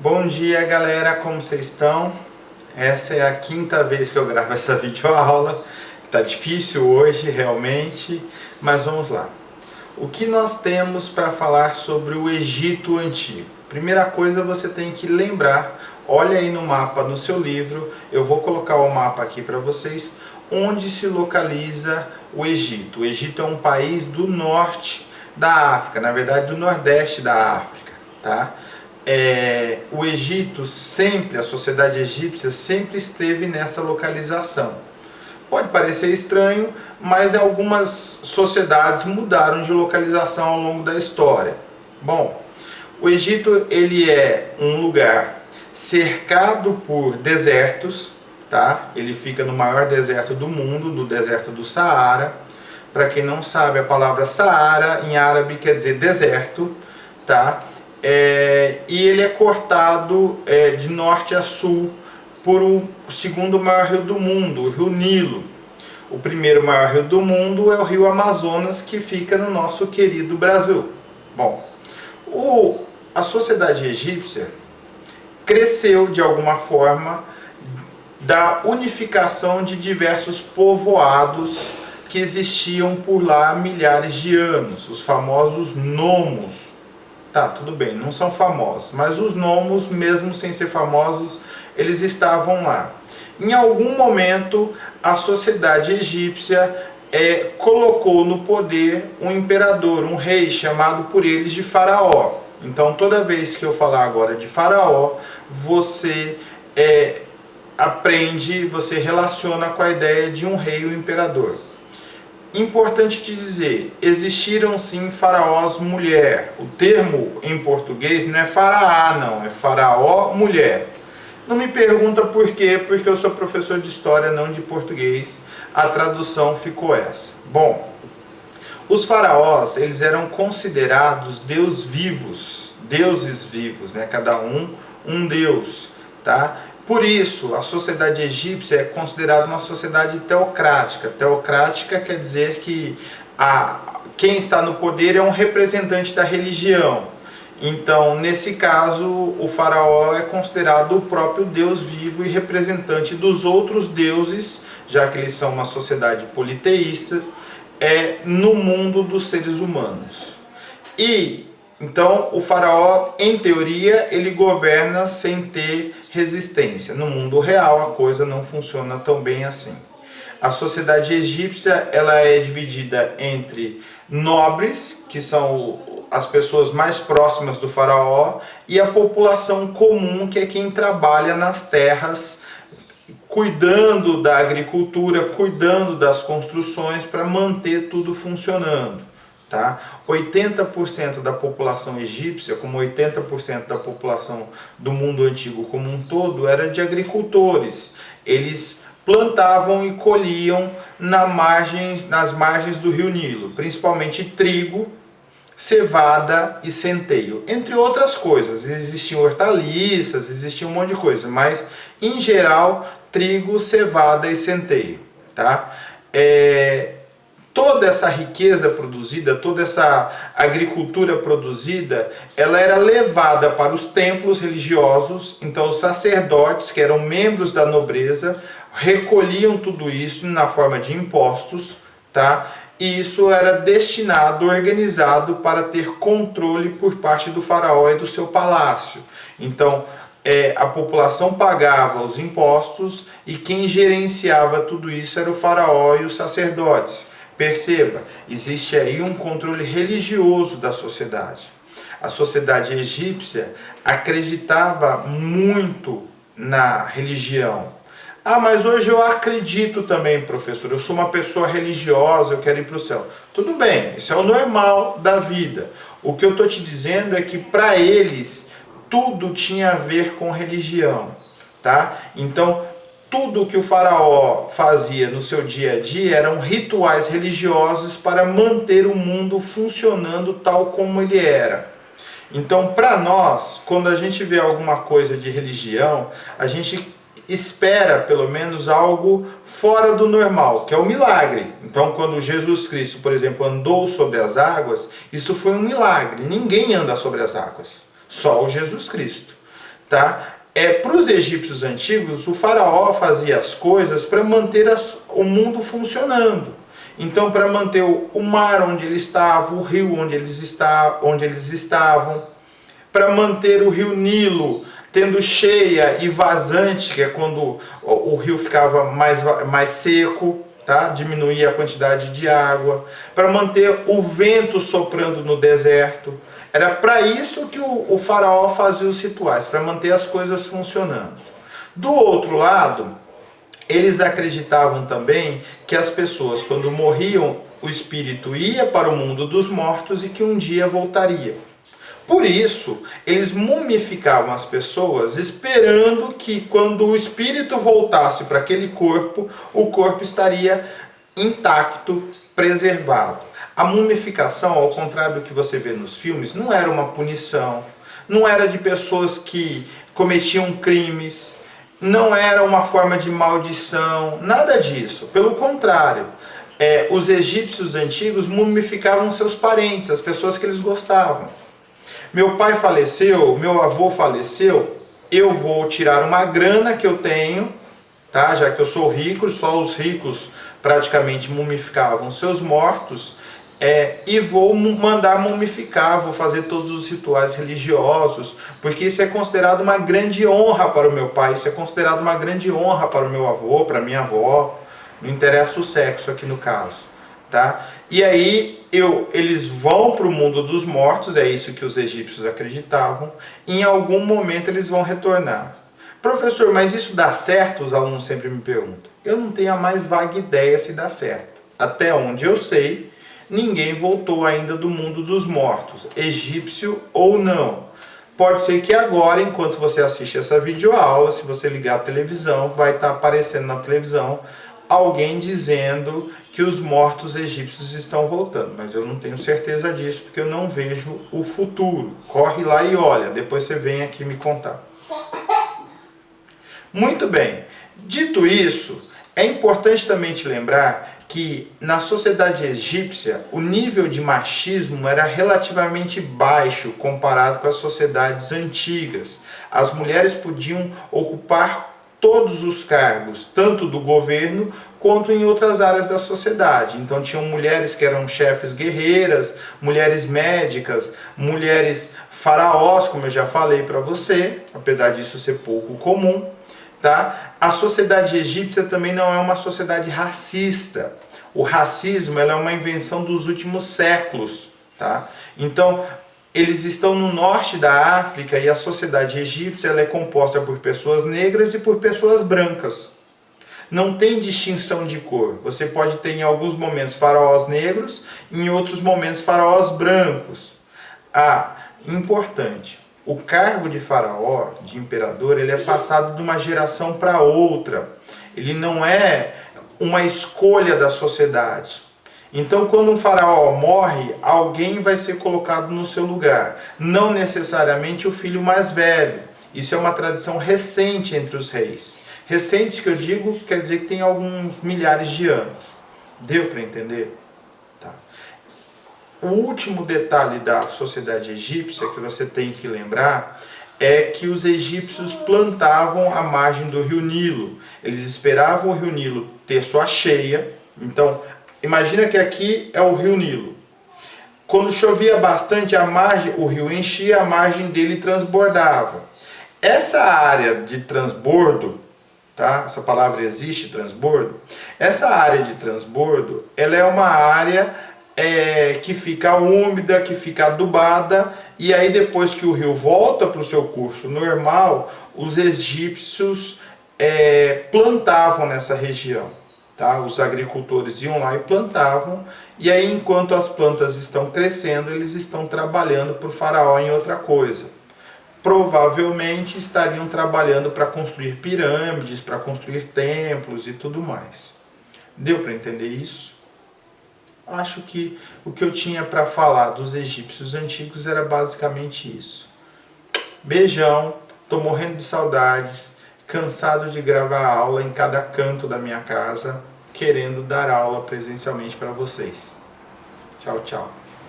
Bom dia, galera, como vocês estão? Essa é a quinta vez que eu gravo essa videoaula. Tá difícil hoje, realmente, mas vamos lá. O que nós temos para falar sobre o Egito Antigo? Primeira coisa, você tem que lembrar, olha aí no mapa no seu livro, eu vou colocar o mapa aqui para vocês, onde se localiza o Egito. O Egito é um país do norte da África, na verdade do nordeste da África, tá? O Egito sempre, a sociedade egípcia sempre esteve nessa localização. Pode parecer estranho, mas algumas sociedades mudaram de localização ao longo da história. Bom, o Egito ele é um lugar cercado por desertos, tá? Ele fica no maior deserto do mundo, no deserto do Saara. Para quem não sabe, a palavra Saara em árabe quer dizer deserto, tá? E ele é cortado de norte a sul por o segundo maior rio do mundo, o rio Nilo. O primeiro maior rio do mundo é o rio Amazonas, que fica no nosso querido Brasil. Bom, a sociedade egípcia cresceu de alguma forma da unificação de diversos povoados que existiam por lá há milhares de anos, os famosos nomos. Tá, tudo bem, não são famosos, mas os nomos, mesmo sem ser famosos, eles estavam lá. Em algum momento, a sociedade egípcia colocou no poder um imperador, um rei, chamado por eles de Faraó. Então, toda vez que eu falar agora de Faraó, você aprende, você relaciona com a ideia de um rei ou imperador. Importante te dizer, existiram sim faraós mulher. O termo em português não é faraá, não, é faraó mulher. Não me pergunta por quê, porque eu sou professor de história, não de português. A tradução ficou essa. Bom, os faraós, eles eram considerados deuses vivos, né? Cada um deus, tá? Por isso, a sociedade egípcia é considerada uma sociedade teocrática. Teocrática quer dizer que quem está no poder é um representante da religião. Então, nesse caso, o faraó é considerado o próprio Deus vivo e representante dos outros deuses, já que eles são uma sociedade politeísta, no mundo dos seres humanos. Então, o faraó, em teoria, ele governa sem ter resistência. No mundo real, a coisa não funciona tão bem assim. A sociedade egípcia ela é dividida entre nobres, que são as pessoas mais próximas do faraó, e a população comum, que é quem trabalha nas terras, cuidando da agricultura, cuidando das construções para manter tudo funcionando. Tá? 80% da população egípcia, como 80% da população do mundo antigo como um todo, era de agricultores. Eles plantavam e colhiam nas margens do rio Nilo, principalmente trigo, cevada e centeio, entre outras coisas. Existiam hortaliças, existia um monte de coisa, mas em geral trigo, cevada e centeio. Tá? Toda essa riqueza produzida, toda essa agricultura produzida, ela era levada para os templos religiosos. Então os sacerdotes, que eram membros da nobreza, recolhiam tudo isso na forma de impostos, tá? E isso era destinado, organizado para ter controle por parte do faraó e do seu palácio. Então a população pagava os impostos e quem gerenciava tudo isso era o faraó e os sacerdotes. Perceba, existe aí um controle religioso da sociedade. A sociedade egípcia acreditava muito na religião. Ah, mas hoje eu acredito também, professor. Eu sou uma pessoa religiosa, eu quero ir para o céu. Tudo bem, isso é o normal da vida. O que eu estou te dizendo é que para eles tudo tinha a ver com religião, tá? Então, tudo que o faraó fazia no seu dia a dia eram rituais religiosos para manter o mundo funcionando tal como ele era. Então, para nós, quando a gente vê alguma coisa de religião, a gente espera pelo menos algo fora do normal, que é o milagre. Então, quando Jesus Cristo, por exemplo, andou sobre as águas, isso foi um milagre. Ninguém anda sobre as águas, só o Jesus Cristo. tá? Para os egípcios antigos, o faraó fazia as coisas para manter o mundo funcionando. Então, para manter o mar onde ele estava, o rio onde eles estavam, para manter o rio Nilo tendo cheia e vazante, que é quando o rio ficava mais seco, tá? Diminuía a quantidade de água, para manter o vento soprando no deserto. Era para isso que o faraó fazia os rituais, para manter as coisas funcionando. Do outro lado, eles acreditavam também que as pessoas, quando morriam, o espírito ia para o mundo dos mortos e que um dia voltaria. Por isso, eles mumificavam as pessoas esperando que quando o espírito voltasse para aquele corpo, o corpo estaria intacto, preservado. A mumificação, ao contrário do que você vê nos filmes, não era uma punição, não era de pessoas que cometiam crimes, não era uma forma de maldição, nada disso. Pelo contrário, os egípcios antigos mumificavam seus parentes, as pessoas que eles gostavam. Meu pai faleceu, meu avô faleceu, eu vou tirar uma grana que eu tenho, tá? Já que eu sou rico, só os ricos praticamente mumificavam seus mortos, e vou mandar mumificar, vou fazer todos os rituais religiosos, porque isso é considerado uma grande honra para o meu pai, isso é considerado uma grande honra para o meu avô, para a minha avó, não interessa o sexo aqui no caso. Tá? E aí eles vão para o mundo dos mortos, é isso que os egípcios acreditavam, e em algum momento eles vão retornar. Professor, mas isso dá certo? Os alunos sempre me perguntam. Eu não tenho a mais vaga ideia se dá certo. Até onde eu sei, ninguém voltou ainda do mundo dos mortos, egípcio ou não. Pode ser que agora, enquanto você assiste essa videoaula, se você ligar a televisão, vai estar aparecendo na televisão alguém dizendo que os mortos egípcios estão voltando, mas eu não tenho certeza disso porque eu não vejo o futuro. Corre lá e olha, depois você vem aqui me contar. Muito bem, dito isso, é importante também te lembrar que na sociedade egípcia o nível de machismo era relativamente baixo comparado com as sociedades antigas. As mulheres podiam ocupar todos os cargos, tanto do governo quanto em outras áreas da sociedade. Então tinham mulheres que eram chefes guerreiras, mulheres médicas, mulheres faraós, como eu já falei para você, apesar disso ser pouco comum. Tá? A sociedade egípcia também não é uma sociedade racista. O racismo é uma invenção dos últimos séculos. Tá? Então, eles estão no norte da África e a sociedade egípcia ela é composta por pessoas negras e por pessoas brancas. Não tem distinção de cor. Você pode ter em alguns momentos faraós negros, em outros momentos faraós brancos. Importante. O cargo de faraó, de imperador, ele é passado de uma geração para outra. Ele não é uma escolha da sociedade. Então, quando um faraó morre, alguém vai ser colocado no seu lugar. Não necessariamente o filho mais velho. Isso é uma tradição recente entre os reis. Recente que eu digo, quer dizer que tem alguns milhares de anos. Deu para entender? Tá. O último detalhe da sociedade egípcia que você tem que lembrar é que os egípcios plantavam à margem do rio Nilo. Eles esperavam o rio Nilo ter sua cheia. Então, imagina que aqui é o rio Nilo. Quando chovia bastante, o rio enchia, a margem dele transbordava. Essa área de transbordo, tá? Essa palavra existe, transbordo. Essa área de transbordo, ela é uma área que fica úmida, que fica adubada, e aí depois que o rio volta para o seu curso normal, os egípcios plantavam nessa região. Tá? Os agricultores iam lá e plantavam, e aí enquanto as plantas estão crescendo, eles estão trabalhando para o faraó em outra coisa. Provavelmente estariam trabalhando para construir pirâmides, para construir templos e tudo mais. Deu para entender isso? Acho que o que eu tinha para falar dos egípcios antigos era basicamente isso. Beijão, estou morrendo de saudades, cansado de gravar aula em cada canto da minha casa, querendo dar aula presencialmente para vocês. Tchau, tchau.